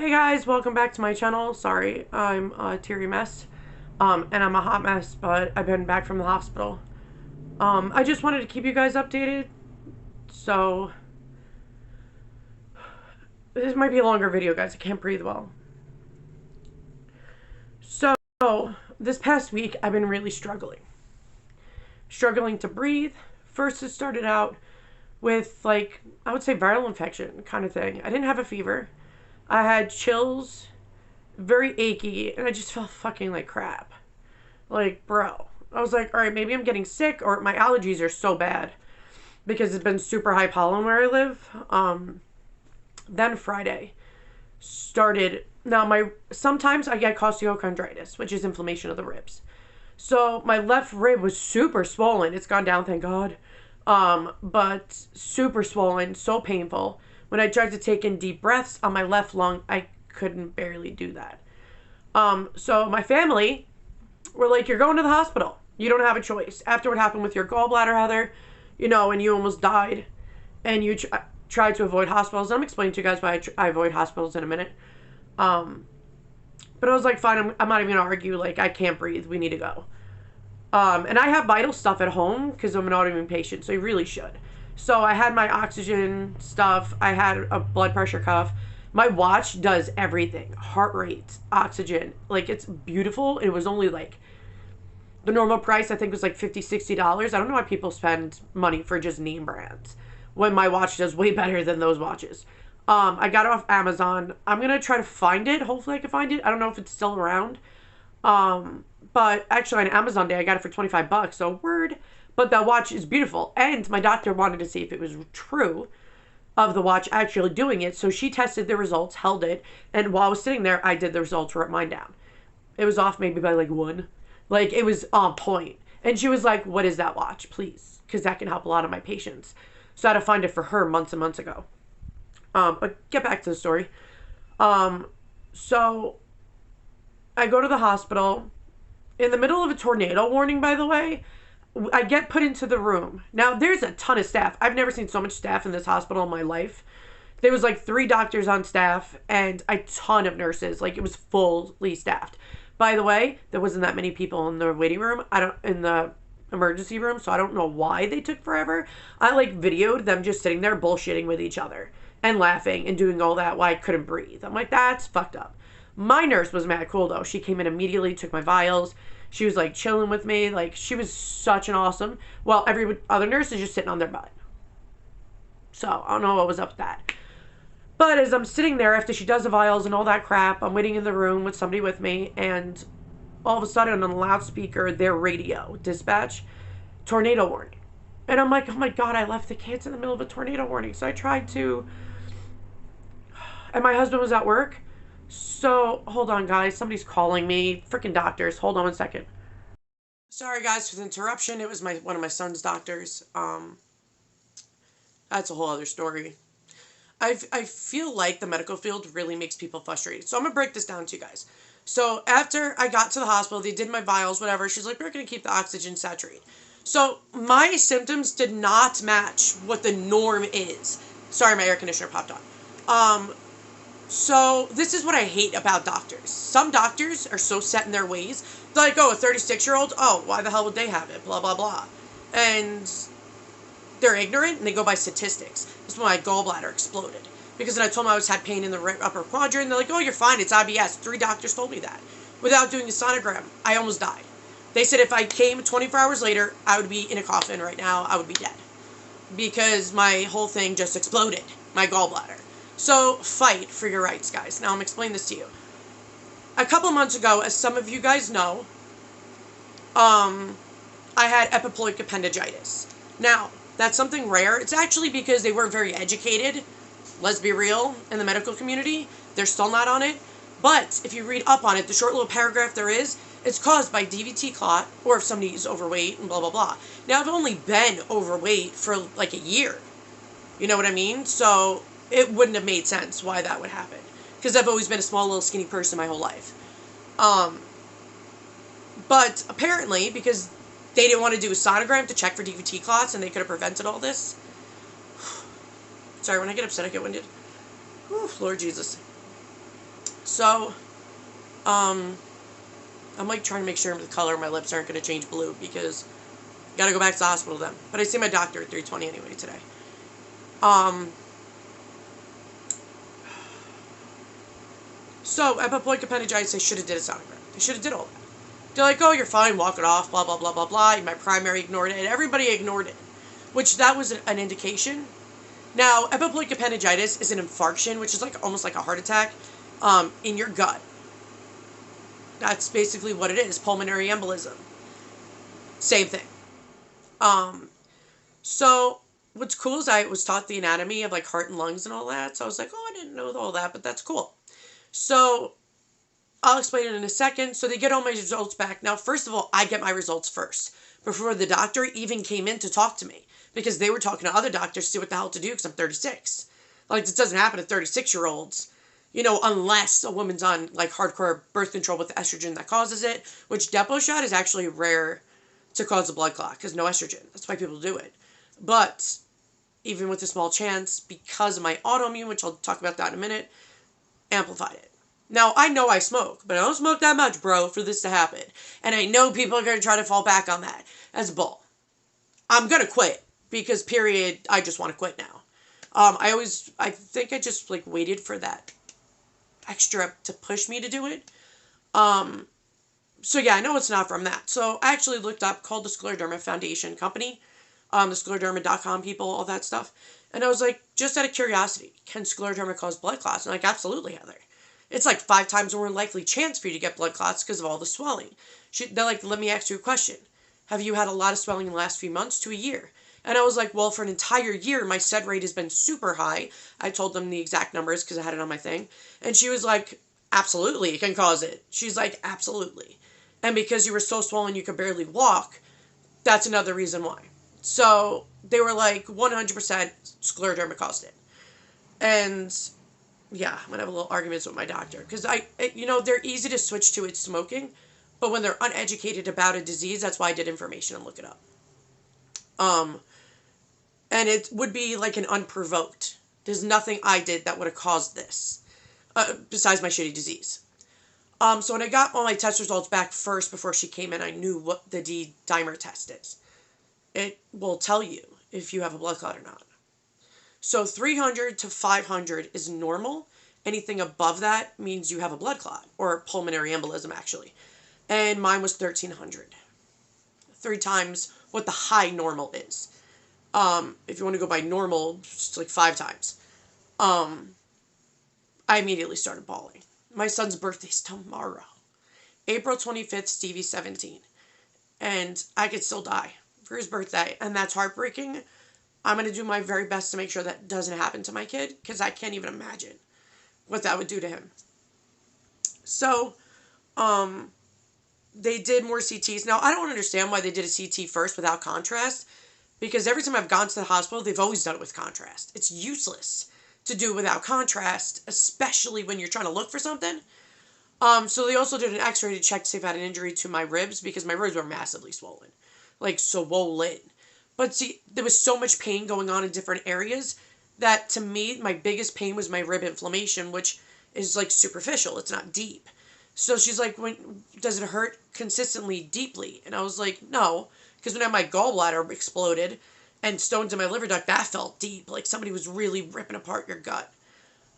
Hey guys, welcome back to my channel. Sorry, I'm a teary mess. And I'm a hot mess, but I've been back from the hospital. I just wanted to keep you guys updated. So, this might be a longer video, guys. I can't breathe well. So, this past week, I've been really struggling. Struggling to breathe. First, it started out with, like, I would say viral infection kind of thing. I didn't have a fever. I had chills, very achy, and I just felt fucking like crap. Like, bro. I was like, all right, maybe I'm getting sick, or my allergies are so bad because it's been super high pollen where I live. Then Friday started. Now, sometimes I get costochondritis, which is inflammation of the ribs. So my left rib was super swollen. It's gone down, thank God. But super swollen, so painful. When I tried to take in deep breaths on my left lung, I couldn't barely do that. So my family were like, you're going to the hospital. You don't have a choice. After what happened with your gallbladder, Heather, and you almost died, and you tried to avoid hospitals. I'm explaining to you guys why I avoid hospitals in a minute. But I was like, fine, I'm not even going to argue. Like, I can't breathe. We need to go. And I have vital stuff at home because I'm an autoimmune patient, so you really should. So I had my oxygen stuff. I had a blood pressure cuff. My watch does everything. Heart rate, oxygen. Like, it's beautiful. It was only like, the normal price I think was like $50, $60. I don't know why people spend money for just name brands when my watch does way better than those watches. I got it off Amazon. I'm going to try to find it. Hopefully I can find it. I don't know if it's still around. But actually on Amazon Day, I got it for 25 bucks. So word. But that watch is beautiful. And my doctor wanted to see if it was true of the watch actually doing it. So she tested the results, held it. And while I was sitting there, I did the results, wrote mine down. It was off maybe by like 1. Like, it was on point. And she was like, what is that watch, please? Because that can help a lot of my patients. So I had to find it for her months and months ago. But get back to the story. So I go to the hospital. In the middle of a tornado warning, by the way, I get put into the room. Now, there's a ton of staff. I've never seen so much staff in this hospital in my life. There was like 3 doctors on staff and a ton of nurses. Like, it was fully staffed. By the way, there wasn't that many people in the waiting room. In the emergency room, so I don't know why they took forever. I like videoed them just sitting there bullshitting with each other and laughing and doing all that while I couldn't breathe. I'm like, that's fucked up. My nurse was mad cool though. She came in immediately, took my vials. She was like chilling with me. Like, she was such an awesome. Well, every other nurse is just sitting on their butt. So I don't know what was up with that. But as I'm sitting there after she does the vials and all that crap, I'm waiting in the room with somebody with me, and all of a sudden on the loudspeaker, their radio dispatch, tornado warning. And I'm like, oh my God, I left the kids in the middle of a tornado warning. So I tried to, and my husband was at work. So hold on, guys, somebody's calling me. Freaking doctors. Hold on 1 second. Sorry, guys, for the interruption. It was one of my son's doctors. That's a whole other story. I feel like the medical field really makes people frustrated. So I'm going to break this down to you guys. So after I got to the hospital, they did my vials, whatever. She's like, we're going to keep the oxygen saturated. So my symptoms did not match what the norm is. Sorry, my air conditioner popped on. So this is what I hate about doctors. Some doctors are so set in their ways. They're like, oh, a 36-year-old? Oh, why the hell would they have it? Blah, blah, blah. And they're ignorant, and they go by statistics. This is when my gallbladder exploded. Because then I told them I had pain in the upper quadrant, and they're like, oh, you're fine, it's IBS. 3 doctors told me that. Without doing a sonogram, I almost died. They said if I came 24 hours later, I would be in a coffin right now. I would be dead. Because my whole thing just exploded. My gallbladder. So, fight for your rights, guys. Now, I'm explaining this to you. A couple months ago, as some of you guys know, I had epiploic appendicitis. Now, that's something rare. It's actually because they weren't very educated, let's be real, in the medical community. They're still not on it. But if you read up on it, the short little paragraph there is, it's caused by DVT clot, or if somebody is overweight, and blah, blah, blah. Now, I've only been overweight for like a year. You know what I mean? So it wouldn't have made sense why that would happen. Because I've always been a small, little, skinny person my whole life. But apparently, because they didn't want to do a sonogram to check for DVT clots, and they could have prevented all this. Sorry, when I get upset, I get winded. Whew, Lord Jesus. So, I'm like trying to make sure the color of my lips aren't going to change blue because I gotta go back to the hospital then. But I see my doctor at 3:20 anyway today. So epileptic appendicitis, they should have did a sonogram. They should have did all that. They're like, oh, you're fine, walk it off, blah, blah, blah, blah, blah. My primary ignored it, and everybody ignored it, which that was an indication. Now, epileptic appendicitis is an infarction, which is like almost like a heart attack, in your gut. That's basically what it is, pulmonary embolism. Same thing. So what's cool is I was taught the anatomy of like heart and lungs and all that, so I was like, oh, I didn't know all that, but that's cool. So I'll explain it in a second. So they get all my results back. Now, first of all, I get my results first before the doctor even came in to talk to me because they were talking to other doctors to see what the hell to do because I'm 36. Like, this doesn't happen to 36-year-olds, unless a woman's on, like, hardcore birth control with estrogen that causes it, which Depo shot is actually rare to cause a blood clot because no estrogen. That's why people do it. But even with a small chance, because of my autoimmune, which I'll talk about that in a minute, amplified it. Now, I know I smoke, but I don't smoke that much, bro, for this to happen. And I know people are going to try to fall back on that as bull. I'm going to quit because, period, I just want to quit now. I think I just, like, waited for that extra to push me to do it. So, yeah, I know it's not from that. So, I actually looked up, called the Scleroderma Foundation Company, the scleroderma.com people, all that stuff. And I was like, just out of curiosity, can scleroderma cause blood clots? And like, absolutely, Heather. It's like 5 times more likely chance for you to get blood clots because of all the swelling. They're like, let me ask you a question. Have you had a lot of swelling in the last few months to a year? And I was like, well, for an entire year, my SED rate has been super high. I told them the exact numbers because I had it on my thing. And she was like, absolutely, it can cause it. She's like, absolutely. And because you were so swollen you could barely walk, that's another reason why. So they were like, 100% scleroderma caused it. And yeah, I'm going to have a little arguments with my doctor. Because, they're easy to switch to it's smoking. But when they're uneducated about a disease, that's why I did information and look it up. And it would be like an unprovoked. There's nothing I did that would have caused this. Besides my shitty disease. So when I got all my test results back first before she came in, I knew what the D-dimer test is. It will tell you if you have a blood clot or not. So 300 to 500 is normal. Anything above that means you have a blood clot, or pulmonary embolism, actually. And mine was 1,300. 3 times what the high normal is. If you want to go by normal, it's like 5 times. I immediately started bawling. My son's birthday's tomorrow. April 25th, Stevie's 17. And I could still die for his birthday, and that's heartbreaking. I'm going to do my very best to make sure that doesn't happen to my kid, because I can't even imagine what that would do to him. So, they did more CTs. Now, I don't understand why they did a CT first without contrast, because every time I've gone to the hospital, they've always done it with contrast. It's useless to do without contrast, especially when you're trying to look for something. So they also did an x-ray to check to see if I had an injury to my ribs, because my ribs were massively swollen. Like, swollen. But see, there was so much pain going on in different areas that, to me, my biggest pain was my rib inflammation, which is, like, superficial. It's not deep. So she's like, does it hurt consistently, deeply? And I was like, no. Because when my gallbladder exploded and stones in my liver duct, that felt deep. Like somebody was really ripping apart your gut.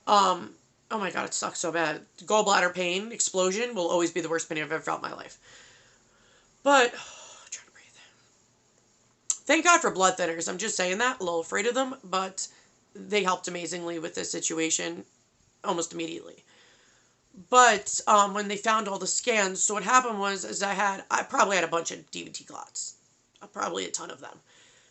Oh my God, it sucks so bad. Gallbladder pain, explosion, will always be the worst pain I've ever felt in my life. But thank God for blood thinners. I'm just saying that. A little afraid of them, but they helped amazingly with this situation almost immediately. But when they found all the scans, so what happened was I probably had a bunch of DVT clots. Probably a ton of them.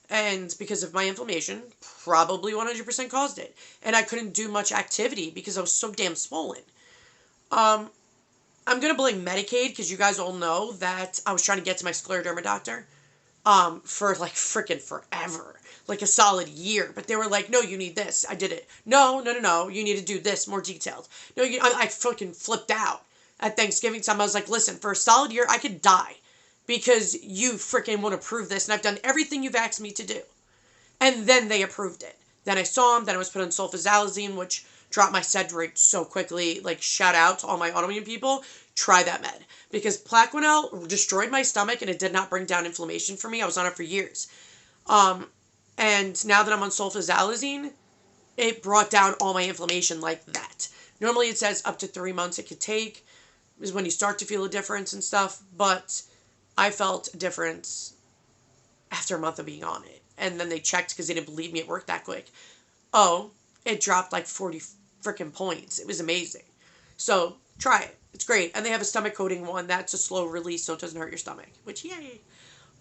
And because of my inflammation, probably 100% caused it. And I couldn't do much activity because I was so damn swollen. I'm going to blame Medicaid because you guys all know that I was trying to get to my scleroderma doctor. For like freaking forever, like a solid year, but they were like, no, you need this. I did it. No, you need to do this more detailed. No, I fucking flipped out at Thanksgiving time. I was like, listen, for a solid year, I could die because you freaking want to prove this, and I've done everything you've asked me to do. And then they approved it. Then I saw him, then I was put on sulfasalazine, which dropped my sed rate so quickly. Like, shout out to all my autoimmune people. Try that med. Because Plaquenil destroyed my stomach and it did not bring down inflammation for me. I was on it for years. And now that I'm on sulfasalazine, it brought down all my inflammation like that. Normally it says up to 3 months it could take, is when you start to feel a difference and stuff. But I felt a difference after a month of being on it. And then they checked because they didn't believe me it worked that quick. Oh, it dropped like 40 freaking points. It was amazing. So try it. It's great. And they have a stomach coating one that's a slow release so it doesn't hurt your stomach. Which, yay.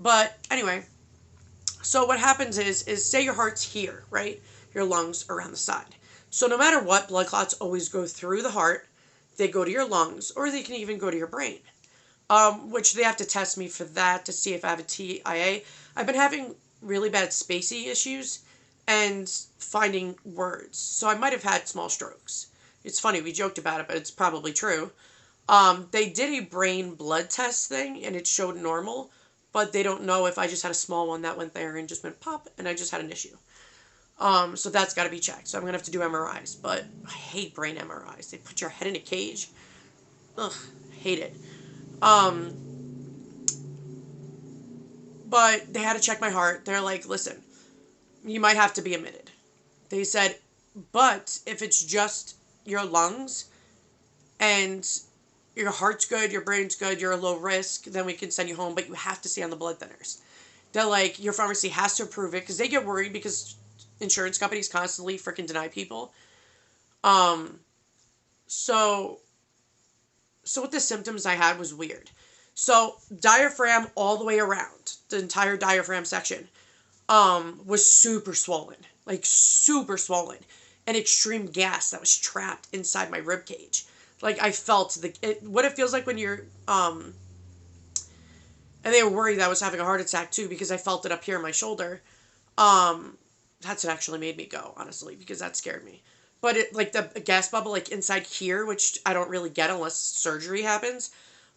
But anyway, so what happens is say your heart's here, right? Your lungs around the side. So no matter what, blood clots always go through the heart. They go to your lungs, or they can even go to your brain. Which they have to test me for that to see if I have a TIA. I've been having really bad spacey issues and finding words. So I might have had small strokes. It's funny, we joked about it, but it's probably true. They did a brain blood test thing, and it showed normal, but they don't know if I just had a small one that went there and just went pop, and I just had an issue. So that's got to be checked. So I'm going to have to do MRIs, but I hate brain MRIs. They put your head in a cage. Ugh, hate it. But they had to check my heart. They're like, listen, you might have to be admitted. They said, but if it's just your lungs and your heart's good, your brain's good, you're a low risk, then we can send you home, but you have to stay on the blood thinners. They're like, your pharmacy has to approve it, because they get worried because insurance companies constantly freaking deny people. So what the symptoms I had was weird. So diaphragm all the way around, the entire diaphragm section, was super swollen, like super swollen, and extreme gas that was trapped inside my rib cage. Like I felt what it feels like when you're, and they were worried that I was having a heart attack too, because I felt it up here in my shoulder. That's what actually made me go, honestly, because that scared me. But it, like the gas bubble, like inside here, which I don't really get unless surgery happens.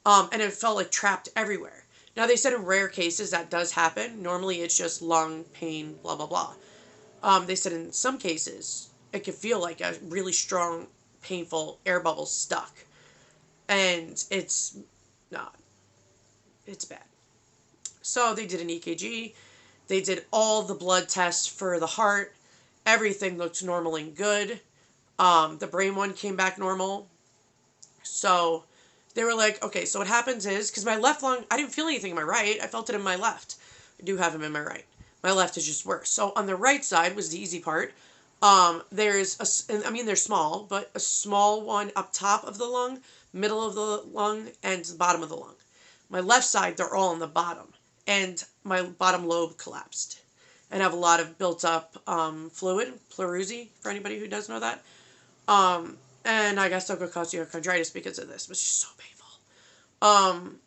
And it felt like trapped everywhere. Now, they said in rare cases that does happen. Normally, it's just lung pain, blah, blah, blah. They said in some cases, it could feel like a really strong, painful air bubble stuck. And it's not. It's bad. So they did an EKG. They did all the blood tests for the heart. Everything looked normal and good. The brain one came back normal. So they were like, okay, so what happens is, because my left lung, I didn't feel anything in my right. I felt it in my left. I do have them in my right. My left is just worse. So on the right side was the easy part. There's they're small, but a small one up top of the lung, middle of the lung, and the bottom of the lung. My left side, they're all on the bottom. And my bottom lobe collapsed. And I have a lot of built up fluid, pleurisy, for anybody who does know that. And I got xoxoxox because of this, which is so painful.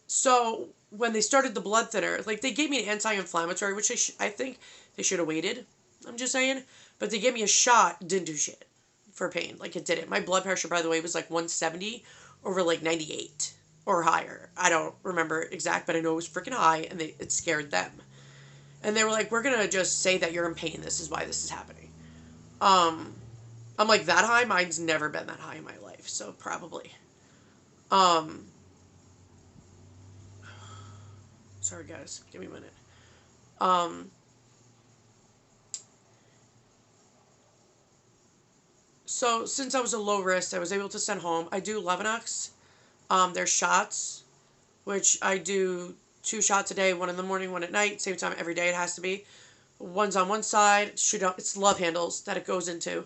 So when they started the blood thinner, like they gave me an anti-inflammatory, which I think they should have waited. I'm just saying. But they gave me a shot, didn't do shit for pain. Like it didn't. My blood pressure, by the way, was like 170 over like 98 or higher. I don't remember exact, but I know it was freaking high, and it scared them. And they were like, we're going to just say that you're in pain. This is why this is happening. I'm like, that high? Mine's never been that high in my life, so probably. Sorry, guys. Give me a minute. So, since I was a low risk, I was able to send home. I do Levinox. There's shots, which I do 2 shots a day, 1 in the morning, 1 at night, same time every day it has to be. One's on one side, it's love handles that it goes into.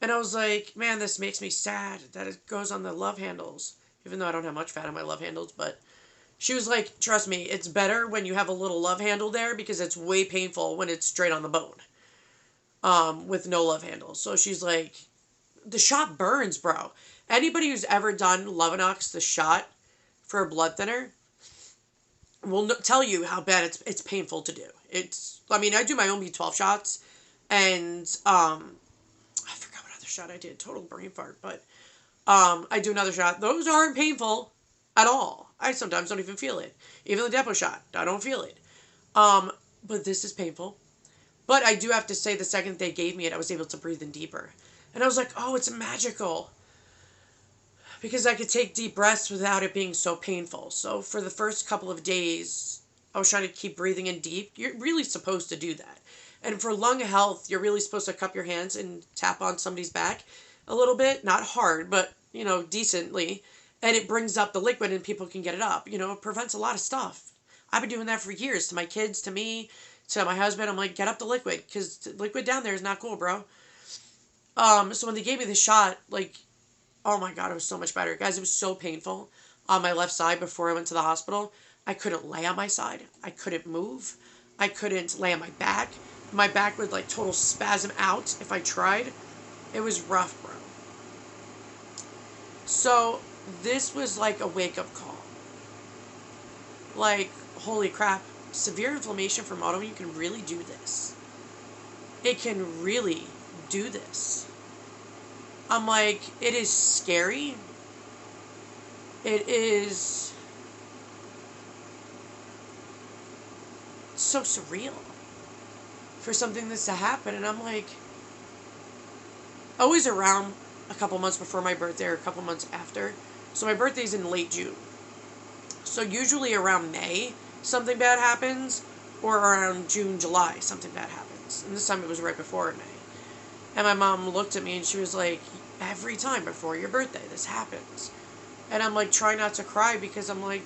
And I was like, man, this makes me sad that it goes on the love handles, even though I don't have much fat on my love handles, but she was like, trust me, it's better when you have a little love handle there because it's way painful when it's straight on the bone, with no love handle. So she's like, the shot burns, bro. Anybody who's ever done Levinox, the shot for a blood thinner, will tell you how bad it's painful to do. I do my own B12 shots, and I forgot what other shot I did. Total brain fart, but I do another shot. Those aren't painful at all. I sometimes don't even feel it. Even the depot shot, I don't feel it. But this is painful. But I do have to say, the second they gave me it, I was able to breathe in deeper. And I was like, oh, it's magical. Because I could take deep breaths without it being so painful. So for the first couple of days, I was trying to keep breathing in deep. You're really supposed to do that. And for lung health, you're really supposed to cup your hands and tap on somebody's back a little bit. Not hard, but, decently. And it brings up the liquid and people can get it up. It prevents a lot of stuff. I've been doing that for years. To my kids, to me, to my husband. I'm like, get up the liquid. Because liquid down there is not cool, bro. So when they gave me the shot, oh my God, it was so much better. Guys, it was so painful on my left side before I went to the hospital. I couldn't lay on my side. I couldn't move. I couldn't lay on my back. My back would total spasm out if I tried. It was rough, bro. So this was a wake-up call. Holy crap. Severe inflammation from autoimmune can really do this. It can really do this. I'm like, it is scary. It is so surreal for something this to happen. And I'm like, always around a couple months before my birthday or a couple months after. So my birthday's in late June. So usually around May, something bad happens, or around June, July, something bad happens. And this time it was right before May. And my mom looked at me and she was like, every time before your birthday, this happens. And I'm trying not to cry because I'm like,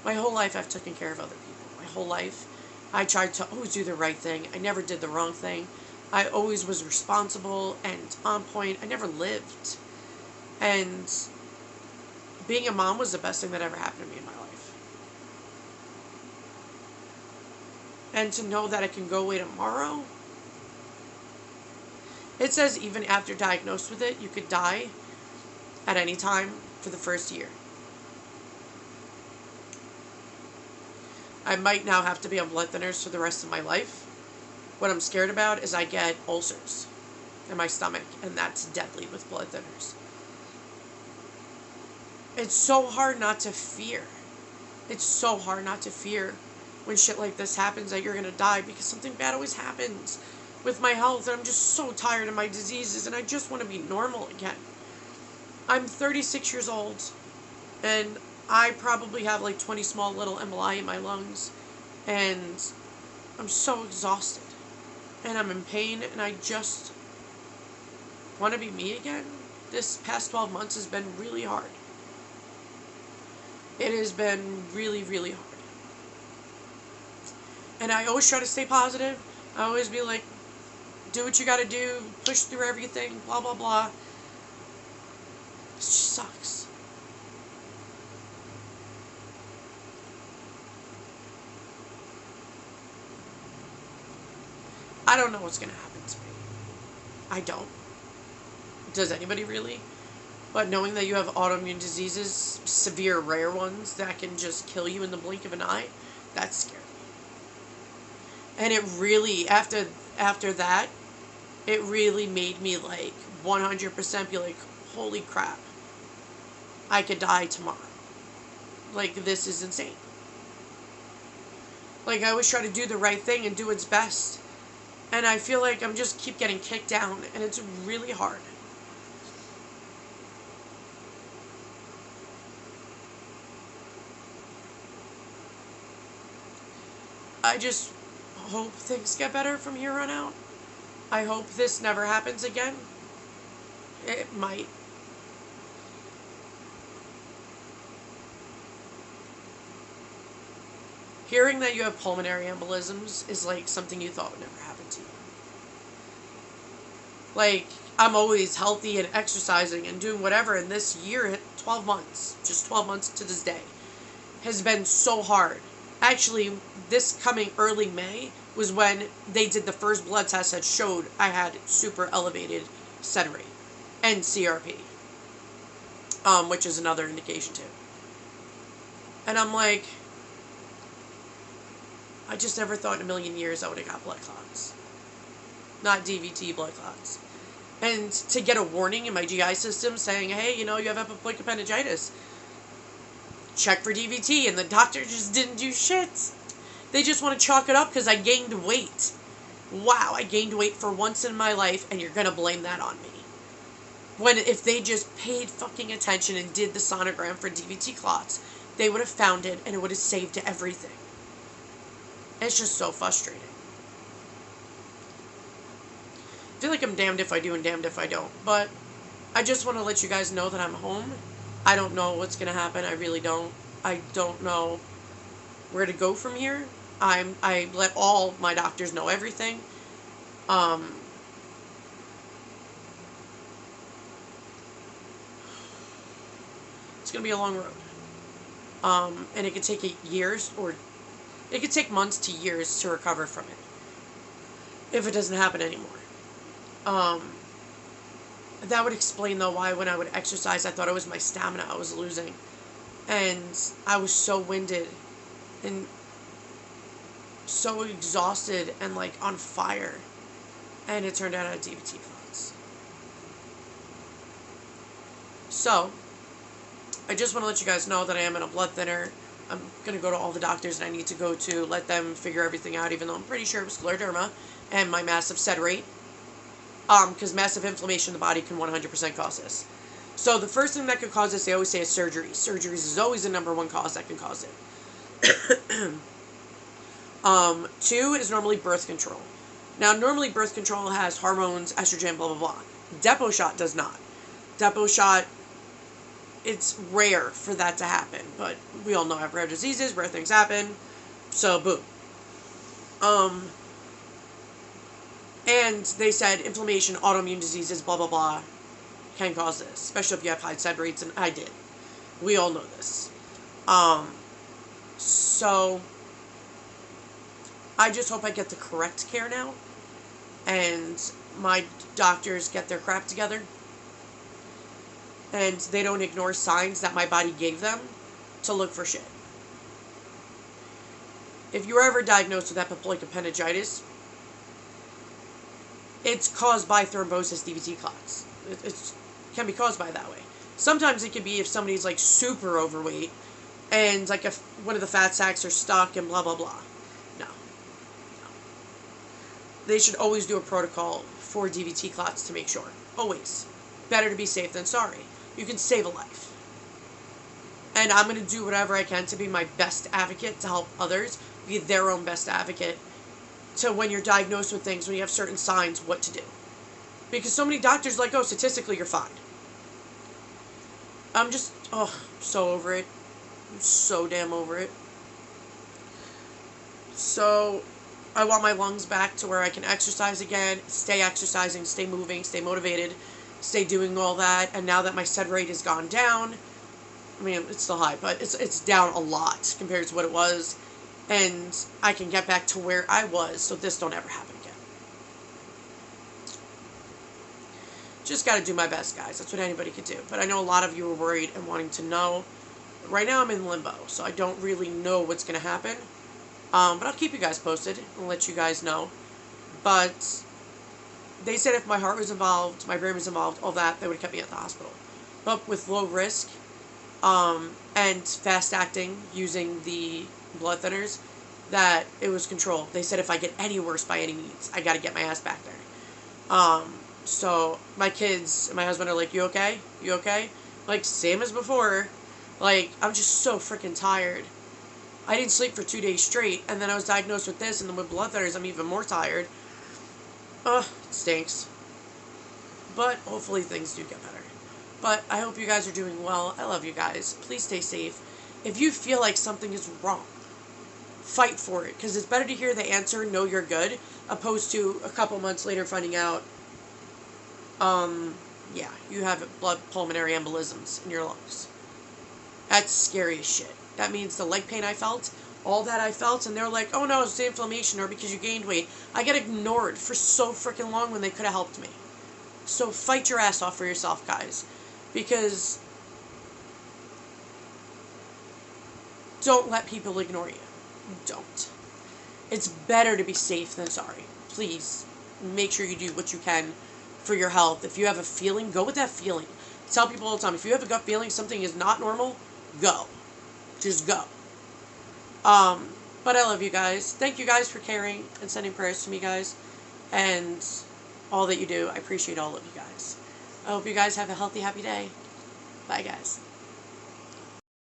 my whole life I've taken care of other people. My whole life I tried to always do the right thing. I never did the wrong thing. I always was responsible and on point. I never lived. And being a mom was the best thing that ever happened to me in my life. And to know that it can go away tomorrow. It says even after diagnosed with it, you could die at any time for the first year. I might now have to be on blood thinners for the rest of my life. What I'm scared about is I get ulcers in my stomach, and that's deadly with blood thinners. It's so hard not to fear. It's so hard not to fear when shit like this happens that you're going to die, because something bad always happens with my health, and I'm just so tired of my diseases, and I just want to be normal again. I'm 36 years old, and I probably have 20 small little emboli in my lungs, and I'm so exhausted, and I'm in pain, and I just want to be me again. This past 12 months has been really hard. It has been really, really hard. And I always try to stay positive. I always be like, do what you gotta do, push through everything, blah, blah, blah. It just sucks. I don't know what's gonna happen to me. I don't. Does anybody really? But knowing that you have autoimmune diseases, severe rare ones that can just kill you in the blink of an eye, that's scary. And it really, after that, it really made me 100% be like, holy crap, I could die tomorrow. This is insane. I always try to do the right thing and do what's best. And I feel like I'm just keep getting kicked down, and it's really hard. I just hope things get better from here on out. I hope this never happens again. It might. Hearing that you have pulmonary embolisms is something you thought would never happen to you. I'm always healthy and exercising and doing whatever, and this year, 12 months, just 12 months to this day, has been so hard. Actually, this coming early May was when they did the first blood test that showed I had super elevated SED rate and CRP, which is another indication too. And I'm like, I just never thought in a million years I would have got blood clots. Not DVT blood clots. And to get a warning in my GI system saying, hey, you have epileptic appendicitis. Check for DVT, and the doctor just didn't do shit. They just want to chalk it up because I gained weight. wow, I gained weight for once in my life and you're going to blame that on me. When if they just paid fucking attention and did the sonogram for DVT clots, they would have found it and it would have saved everything. It's just so frustrating. I feel like I'm damned if I do and damned if I don't. But I just want to let you guys know that I'm home. I don't know what's going to happen. I really don't. I don't know where to go from here. I let all my doctors know everything. It's going to be a long road. And it could take years, or it could take months to years to recover from it, if it doesn't happen anymore. That would explain, though, why when I would exercise, I thought it was my stamina I was losing. And I was so winded and so exhausted and, like, on fire. And it turned out I had DVT clots. So, I just want to let you guys know that I am in a blood thinner. I'm going to go to all the doctors that I need to go to, let them figure everything out, even though I'm pretty sure it was scleroderma and my massive SED rate. Because massive inflammation in the body can 100% cause this. So the first thing that could cause this, they always say, is surgery. Surgeries is always the number one cause that can cause it. 2 is normally birth control. Now, normally birth control has hormones, estrogen, blah, blah, blah. Depot shot does not. Depot shot, it's rare for that to happen. But we all know have rare diseases, rare things happen. So, boom. And they said inflammation, autoimmune diseases, blah, blah, blah, can cause this. Especially if you have high SED rates, and I did. We all know this. So, I just hope I get the correct care now. And my doctors get their crap together. And they don't ignore signs that my body gave them to look for shit. If you were ever diagnosed with epileptic appendicitis, it's caused by thrombosis DVT clots. It can be caused by that way. Sometimes it can be if somebody's like super overweight and like if one of the fat sacs are stuck and blah, blah, blah. No. They should always do a protocol for DVT clots to make sure. Always. Better to be safe than sorry. You can save a life. And I'm going to do whatever I can to be my best advocate to help others be their own best advocate to when you're diagnosed with things, when you have certain signs, what to do. Because so many doctors are like, oh, statistically, you're fine. I'm just, so over it. I'm so damn over it. So, I want my lungs back to where I can exercise again, stay exercising, stay moving, stay motivated, stay doing all that. And now that my SED rate has gone down, I mean, it's still high, but it's down a lot compared to what it was. And I can get back to where I was, so this don't ever happen again. Just got to do my best, guys. That's what anybody could do. But I know a lot of you are worried and wanting to know. Right now I'm in limbo, so I don't really know what's going to happen. But I'll keep you guys posted and let you guys know. But they said if my heart was involved, my brain was involved, all that, they would have kept me at the hospital. But with low risk and fast acting using the blood thinners, that it was controlled. They said if I get any worse by any means, I got to get my ass back there. So my kids and my husband are like, you okay? You okay? Like, same as before. Like, I'm just so freaking tired. I didn't sleep for 2 days straight, and then I was diagnosed with this, and then with blood thinners, I'm even more tired. It stinks. But hopefully things do get better. But I hope you guys are doing well. I love you guys. Please stay safe. If you feel like something is wrong, fight for it, because it's better to hear the answer, know you're good, opposed to a couple months later finding out, yeah, you have pulmonary embolisms in your lungs. That's scary as shit. That means the leg pain I felt, all that I felt, and they're like, oh no, it's the inflammation, or because you gained weight. I get ignored for so freaking long when they could have helped me. So fight your ass off for yourself, guys, because don't let people ignore you. Don't. It's better to be safe than sorry. Please, make sure you do what you can for your health. If you have a feeling, go with that feeling. I tell people all the time, if you have a gut feeling something is not normal, go. Just go. But I love you guys. Thank you guys for caring and sending prayers to me, guys. and all that you do. I appreciate all of you guys. I hope you guys have a healthy, happy day. Bye, guys.